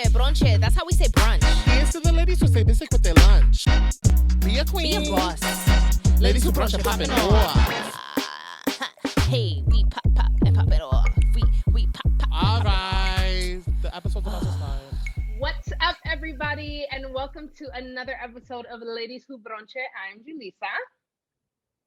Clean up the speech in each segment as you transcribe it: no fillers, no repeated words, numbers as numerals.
bronche. That's how we say brunch. Here's to the ladies who say basic with their lunch. Be a queen. Be a boss. Ladies who brunch and pop it off. Hey, we pop and pop it off. We pop. All right. The episode's about to start. What's up, everybody, and welcome to another episode of Ladies Who Bronche. I'm Julissa.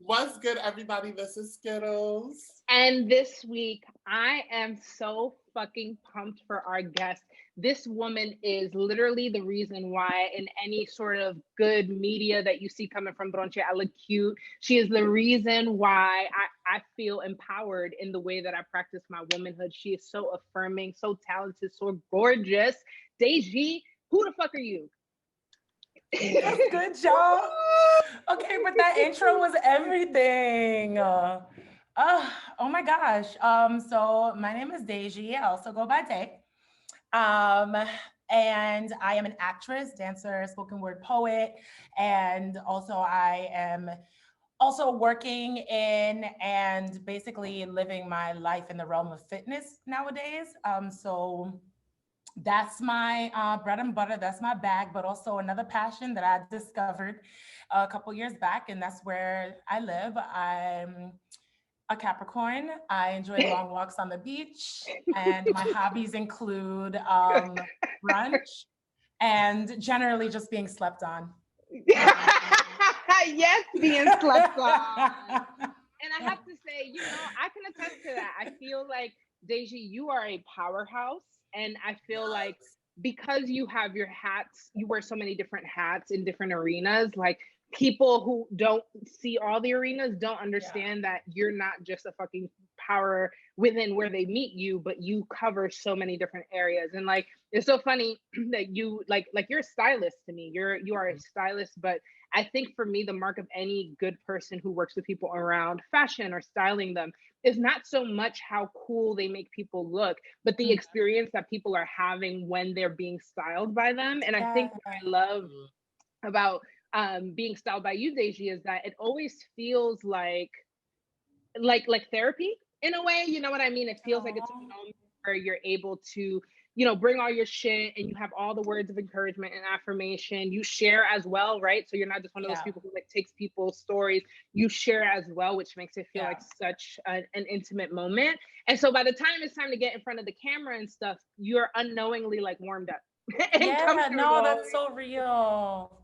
What's good, everybody? This is Skittles. And this week, I am so fucking pumped for our guest. This woman is literally the reason why in any sort of good media that you see coming from Bronche, I look cute. She is the reason why I feel empowered in the way that I practice my womanhood. She is so affirming, so talented, so gorgeous. Daigi, who the fuck are you? Good job. Okay, but that intro was everything. Oh my gosh. So my name is Daigi. I also go by Day. And I am an actress, dancer, spoken word poet, and also I am also working in and basically living my life in the realm of fitness nowadays. So that's my bread and butter, that's my bag, but also another passion that I discovered a couple years back, and that's where I live. I'm a Capricorn. I enjoy long walks on the beach, and my hobbies include brunch and generally just being slept on. Yes, being slept on. And I have to say, I can attest to that. I feel like, Daigi, you are a powerhouse. And I feel like because you have your hats, you wear so many different hats in different arenas, like people who don't see all the arenas don't understand that you're not just a fucking power within where they meet you, but you cover so many different areas. And like, it's so funny that you like you're a stylist to me. You are a stylist, but I think for me, the mark of any good person who works with people around fashion or styling them is not so much how cool they make people look, but the experience that people are having when they're being styled by them. And I think what I love about being styled by you, Daigi, is that it always feels like therapy in a way. You know what I mean? It feels like it's a moment where you're able to bring all your shit and you have all the words of encouragement and affirmation. You share as well, right? So you're not just one of those people who like takes people's stories. You share as well, which makes it feel like such an intimate moment. And so by the time it's time to get in front of the camera and stuff, you're unknowingly like warmed up. No, that's so real.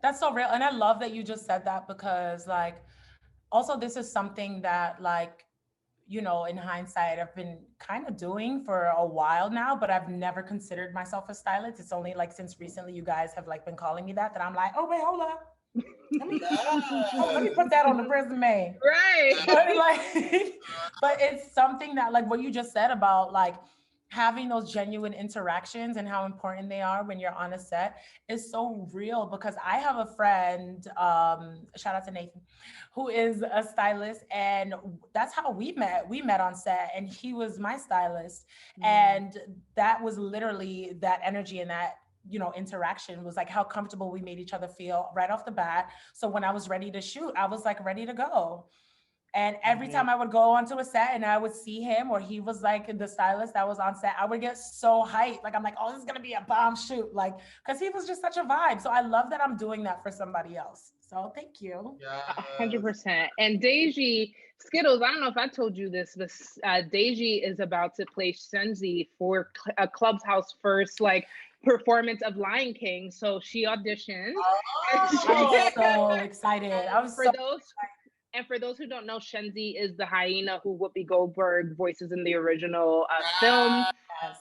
That's so real. And I love that you just said that because like, also this is something that like, in hindsight, I've been kind of doing for a while now, but I've never considered myself a stylist. It's only like since recently you guys have like been calling me that I'm like, oh wait, hold up. Let me put that on the resume. Right. But it's something that like what you just said about like having those genuine interactions and how important they are when you're on a set is so real, because I have a friend, shout out to Nathan, who is a stylist, and that's how we met. We met on set and he was my stylist. And that was literally that energy and that, interaction was like how comfortable we made each other feel right off the bat. So when I was ready to shoot, I was like ready to go. And every time I would go onto a set and I would see him or he was like the stylist that was on set, I would get so hyped. Like, I'm like, oh, this is going to be a bomb shoot. Like, because he was just such a vibe. So I love that I'm doing that for somebody else. So thank you. 100%. And Daigi, Skittles, I don't know if I told you this, but Daigi is about to play Shenzi for a Clubhouse first, like, performance of Lion King. So she auditioned. I'm so excited. And for those who don't know, Shenzi is the hyena who Whoopi Goldberg voices in the original film. Yes.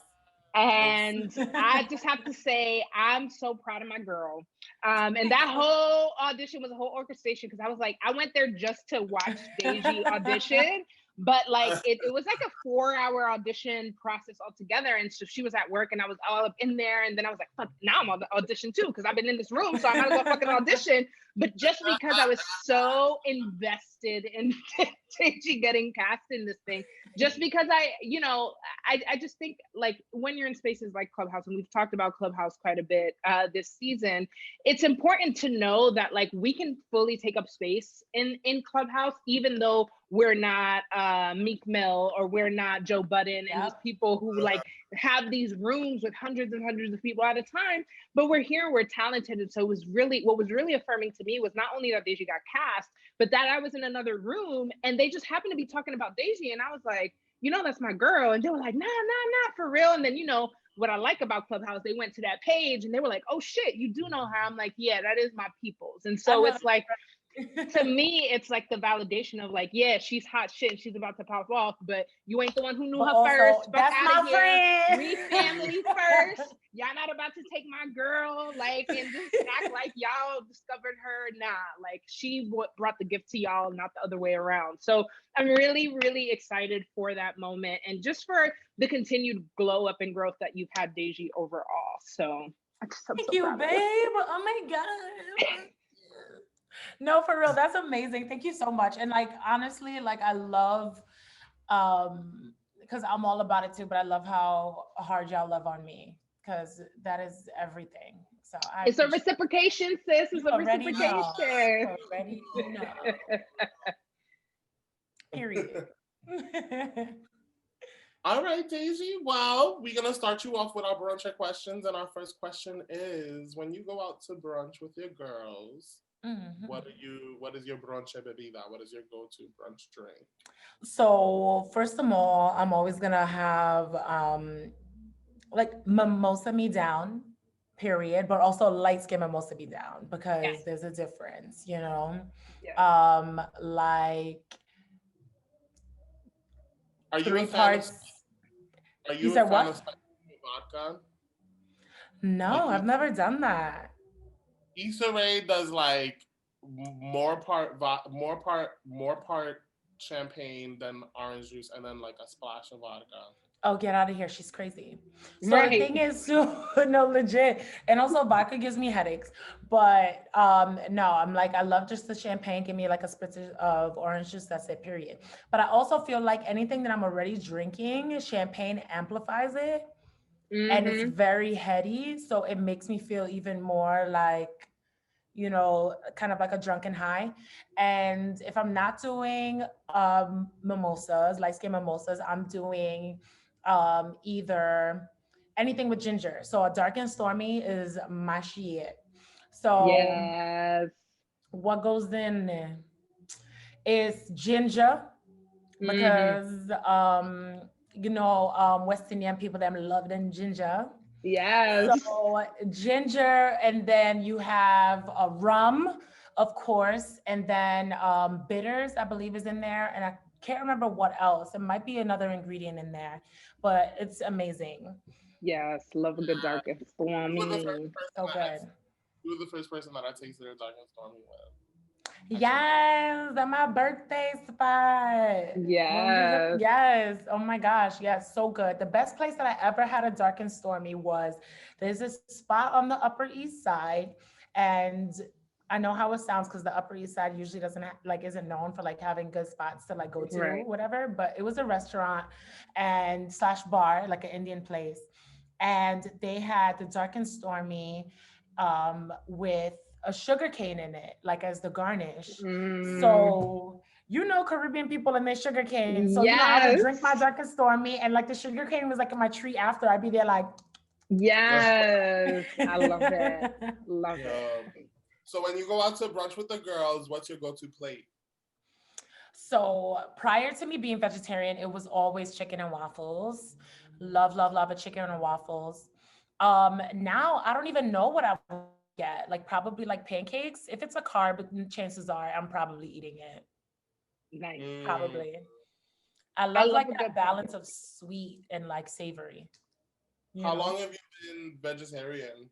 And I just have to say, I'm so proud of my girl. And that whole audition was a whole orchestration because I was like, I went there just to watch Daigi audition. But like it was like a 4-hour audition process altogether. And so she was at work and I was all up in there. And then I was like, fuck, now I'm on the audition too, because I've been in this room. So I might as well fucking audition. But just because I was so invested in Daigi getting cast in this thing, just because I just think like when you're in spaces like Clubhouse, and we've talked about Clubhouse quite a bit this season, it's important to know that like we can fully take up space in Clubhouse, even though we're not Meek Mill or we're not Joe Budden and these people who like have these rooms with hundreds and hundreds of people at a time, but we're here, we're talented. And so it was really, what was really affirming to me was not only that Daisy got cast, but that I was in another room and they just happened to be talking about Daisy. And I was like, that's my girl. And they were like, nah, for real. And then, what I like about Clubhouse, they went to that page and they were like, oh shit, you do know her. I'm like, yeah, that is my people's. And so it's like, to me, it's like the validation of like, yeah, she's hot shit and she's about to pop off, but you ain't the one who knew her first. That's my friend. We family first. Y'all not about to take my girl, like, and just act like y'all discovered her. Nah, like she brought the gift to y'all, not the other way around. So I'm really, really excited for that moment and just for the continued glow up and growth that you've had, Daigi, overall. So thank you, babe. Oh my God. No, for real, that's amazing. Thank you so much. And like, honestly, like I love, because I'm all about it too, but I love how hard y'all love on me because that is everything. So it's a reciprocation, sis. It's a reciprocation. Already know. Period. All right, Daigi. Well, we're gonna start you off with our brunch questions, and our first question is: when you go out to brunch with your girls, what is your brunch bebida? What is your go-to brunch drink? So first of all, I'm always gonna have like mimosa me down, period, but also light skin mimosa me down because there's a difference, like are you 3 parts. Are you a fan of vodka? No, I've never done that. Issa Rae does like more part champagne than orange juice, and then like a splash of vodka. Oh, get out of here! She's crazy. So the thing is, no, legit, and also vodka gives me headaches. But no, I'm like, I love just the champagne. Give me like a spritz of orange juice. That's it. Period. But I also feel like anything that I'm already drinking, champagne amplifies it. And it's very heady, so it makes me feel even more like, kind of like a drunken high. And if I'm not doing mimosas, light skin mimosas, I'm doing either anything with ginger. So a dark and stormy is my shit. So what goes in there is ginger because West Indian people, them love them ginger. Yes. So ginger, and then you have a rum, of course, and then bitters, I believe, is in there, and I can't remember what else. It might be another ingredient in there, but it's amazing. Yes, love a good dark and stormy. So good. You were the first person that I tasted a dark and stormy with. Yes, at my birthday spot. Yes. Oh my gosh. Yes, so good. The best place that I ever had a dark and stormy was there's this spot on the Upper East Side, and I know how it sounds because the Upper East Side usually isn't known for like having good spots to like go to, whatever. But it was a restaurant and / bar, like an Indian place, and they had the dark and stormy with a sugar cane in it, like as the garnish. So Caribbean people and their sugar cane. So I would drink my dark and stormy, and like the sugar cane was like in my treat after. I'd be there like, yes, I love it. Love it. So when you go out to brunch with the girls, what's your go-to plate? So prior to me being vegetarian, it was always chicken and waffles. Love a chicken and waffles. Now I don't even know what I would get, like probably like pancakes. If it's a carb, chances are I'm probably eating it. Nice. Probably. I love like that balance of sweet and like savory. How long have you been vegetarian?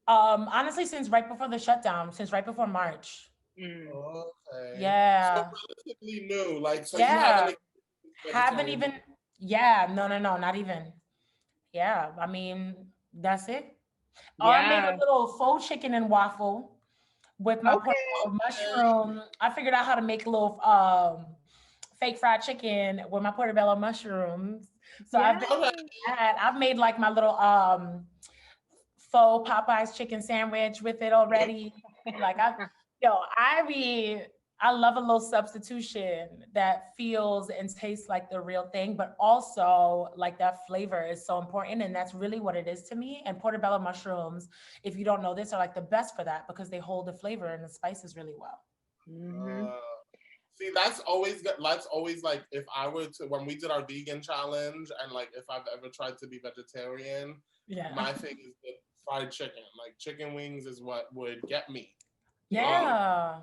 Honestly, since right before the shutdown, since right before March. Okay. Yeah. So relatively new. Like, so yeah. you haven't even. Yeah. No, not even. Yeah. I mean, that's it. Yeah. I made a little faux chicken and waffle with my mushroom. I figured out how to make a little fake fried chicken with my portobello mushrooms. So I've made like my little faux Popeyes chicken sandwich with it already. Like I I love a little substitution that feels and tastes like the real thing, but also like that flavor is so important. And that's really what it is to me. And portobello mushrooms, if you don't know this, are like the best for that because they hold the flavor and the spices really well. Mm-hmm. See, that's always good. That's always like if I were to, when we did our vegan challenge and like if I've ever tried to be vegetarian, my thing is the fried chicken. Like chicken wings is what would get me. Yeah.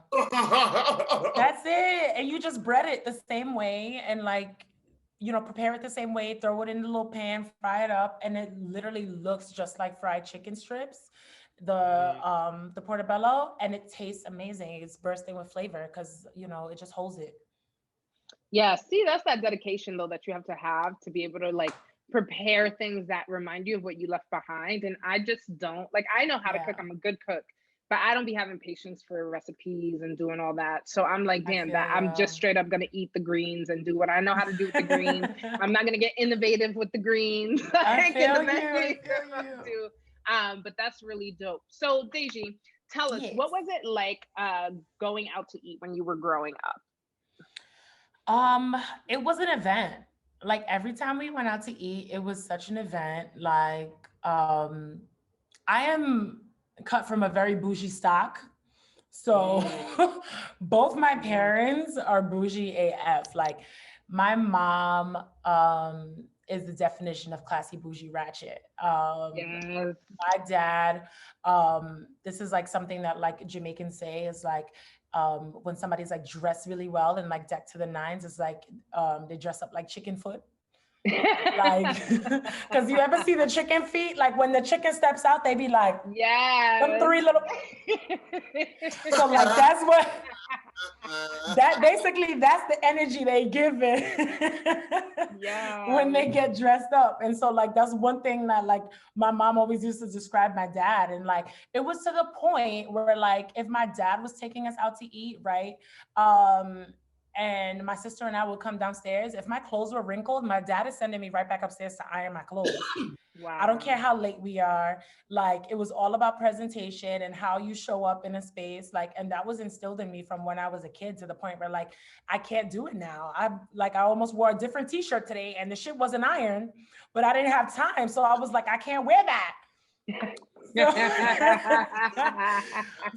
That's it. And you just bread it the same way and like, you know, prepare it the same way, throw it in the little pan, fry it up, and it literally looks just like fried chicken strips. The portobello, and it tastes amazing. It's bursting with flavor because you know it just holds it. Yeah, see, that's that dedication though that you have to be able to like prepare things that remind you of what you left behind. And I just don't like, I know how to cook. I'm a good cook, but I don't be having patience for recipes and doing all that. So I'm like, damn, that I'm just straight up gonna eat the greens and do what I know how to do with the greens. I'm not gonna get innovative with the greens. I feel you. But that's really dope. So Daigi, tell us, what was it like going out to eat when you were growing up? It was an event. Like every time we went out to eat, it was such an event. Like, I am cut from a very bougie stock. So both my parents are bougie AF. Like my mom is the definition of classy bougie ratchet. My dad, this is like something that like Jamaicans say is like when somebody's like dressed really well and like decked to the nines, it's like they dress up like chicken foot. Like, because you ever see the chicken feet? Like when the chicken steps out, they be like, them three little. So like that's what. That basically that's the energy they give it. When they get dressed up. And so like that's one thing that like my mom always used to describe my dad. And like it was to the point where like if my dad was taking us out to eat, right? And my sister and I would come downstairs. If my clothes were wrinkled, my dad is sending me right back upstairs to iron my clothes. Wow. I don't care how late we are. Like it was all about presentation and how you show up in a space. Like, and that was instilled in me from when I was a kid to the point where like, I can't do it now. I almost wore a different t-shirt today and the shit wasn't ironed, but I didn't have time. So I was like, I can't wear that.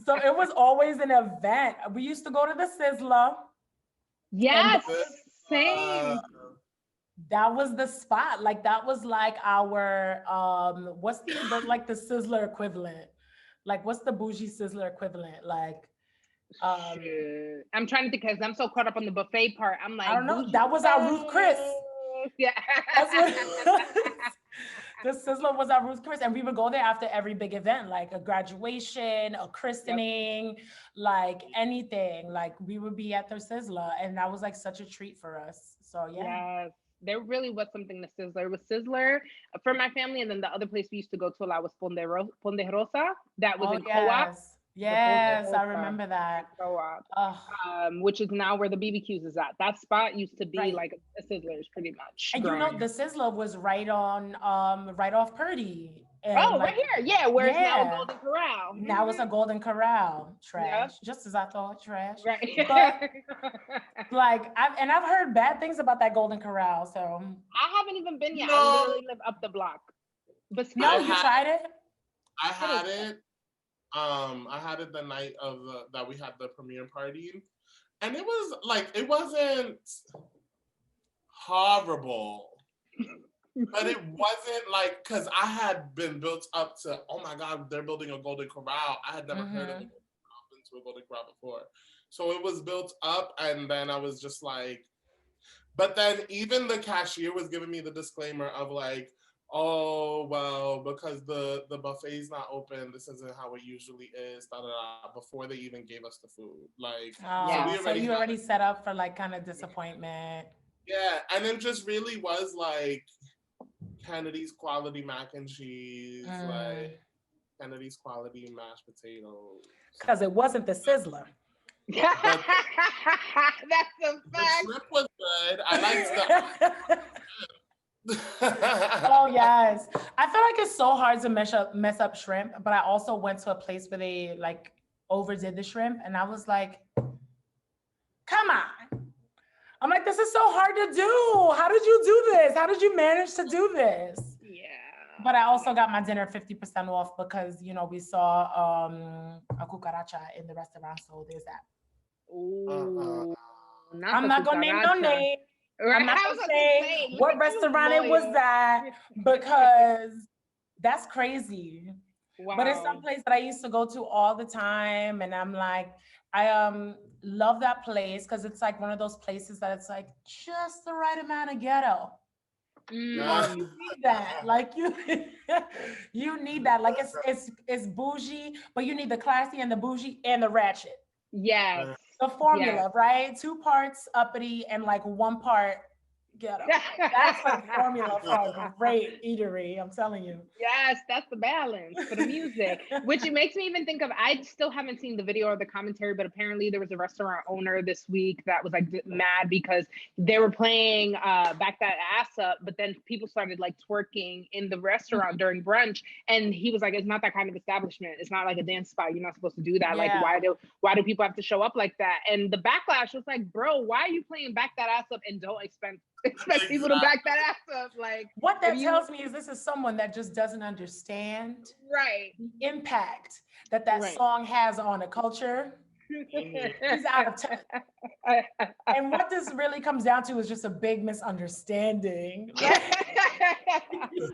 So it was always an event. We used to go to the Sizzler. Yes, same. That was the spot. Like that was like our what's the like the Sizzler equivalent? Like what's the bougie Sizzler equivalent? Like I'm trying to think because I'm so caught up on the buffet part. I'm like, I don't know. That was our Ruth Chris. Yeah. The Sizzler was our Ruth Chris, and we would go there after every big event, like a graduation, a christening, like anything. Like we would be at the Sizzler, and that was like such a treat for us. So yeah. Yes, there really was something to Sizzler. It was Sizzler for my family, and then the other place we used to go to a lot was Ponderosa. That was in Co-op. Yes, I remember that. Which is now where the BBQs is at. That spot used to be like a Sizzler's pretty much. And you know, the Sizzler was right off Purdy. And right here. Yeah, where it's now a Golden Corral. Now it's a Golden Corral. Trash. Just as I thought, trash. Right. But like I've heard bad things about that Golden Corral. So I haven't even been yet. I literally live up the block. But still, you tried it? I had it. I had it the night of that we had the premiere party, and it was like it wasn't horrible, but it wasn't like because I had been built up to oh my god they're building a Golden Corral. I had never heard of a Golden Corral before, so it was built up, and then I was just like, but then even the cashier was giving me the disclaimer of like, oh, well, because the buffet's not open, this isn't how it usually is, before they even gave us the food. Like, so you already set up for like kind of disappointment. Yeah, and it just really was like Kennedy's quality mac and cheese, like Kennedy's quality mashed potatoes. Because it wasn't the Sizzler. That's a fact. The shrimp was good. I liked the... Oh yes, I feel like it's so hard to mess up shrimp, but I also went to a place where they like overdid the shrimp, and I was like, am I? I'm like, this is so hard to do. How did you do this? How did you manage to do this? Yeah. But I also got my dinner 50% off because, you know, we saw a cucaracha in the restaurant. So there's that. Ooh, I'm not going to name no name. I'm not going to say what restaurant it was at because that's crazy. Wow. But it's some place that I used to go to all the time. And I'm like, I love that place because it's like one of those places that it's like just the right amount of ghetto. You need that. Like you need that. Like it's bougie, but you need the classy and the bougie and the ratchet. Yes. The formula, right? 2 parts uppity and like 1 part ghetto. That's like the formula for a great eatery, I'm telling you. Yes, that's the balance for the music. Which it makes me even think of, I still haven't seen the video or the commentary, but apparently there was a restaurant owner this week that was like mad because they were playing Back That Ass Up, but then people started like twerking in the restaurant during brunch. And he was like, it's not that kind of establishment. It's not like a dance spot. You're not supposed to do that. Yeah. Like, why do people have to show up like that? And the backlash was like, bro, why are you playing Back That Ass Up and don't expect people to back that ass up? Like, what that tells me is this is someone that just doesn't understand the impact that song has on a culture. He's out of touch. And what this really comes down to is just a big misunderstanding.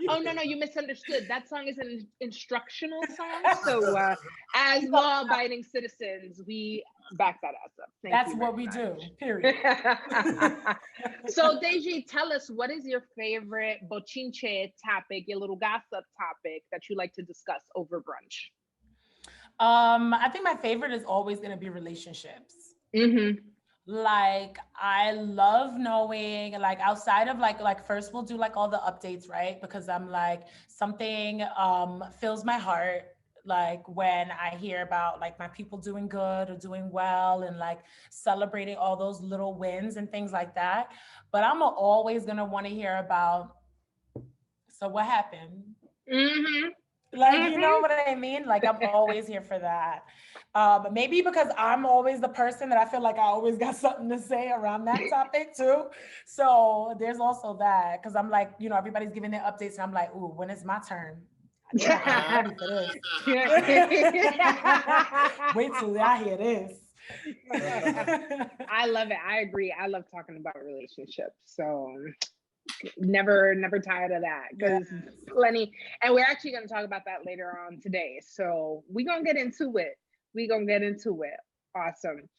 Oh no, you misunderstood. That song is an instructional song. So as law-abiding citizens, we back that ass up. That's what we do, period. So Daigi, tell us, what is your favorite bochinche topic, your little gossip topic that you like to discuss over brunch? I think my favorite is always going to be relationships. Like, I love knowing, like, outside of like first we'll do like all the updates, right? Because I'm like, something fills my heart, like when I hear about like my people doing good or doing well and like celebrating all those little wins and things like that. But I'm always going to want to hear about, so what happened? Like, you know what I mean? Like, I'm always here for that. Maybe because I'm always the person that I feel like I always got something to say around that topic too. So there's also that, because I'm like, you know, everybody's giving their updates and I'm like, ooh, when is my turn? I'm ready for this. Wait till I hear this. I love it. I agree. I love talking about relationships. So never tired of that, because plenty, and we're actually going to talk about that later on today. So we're going to get into it. Awesome.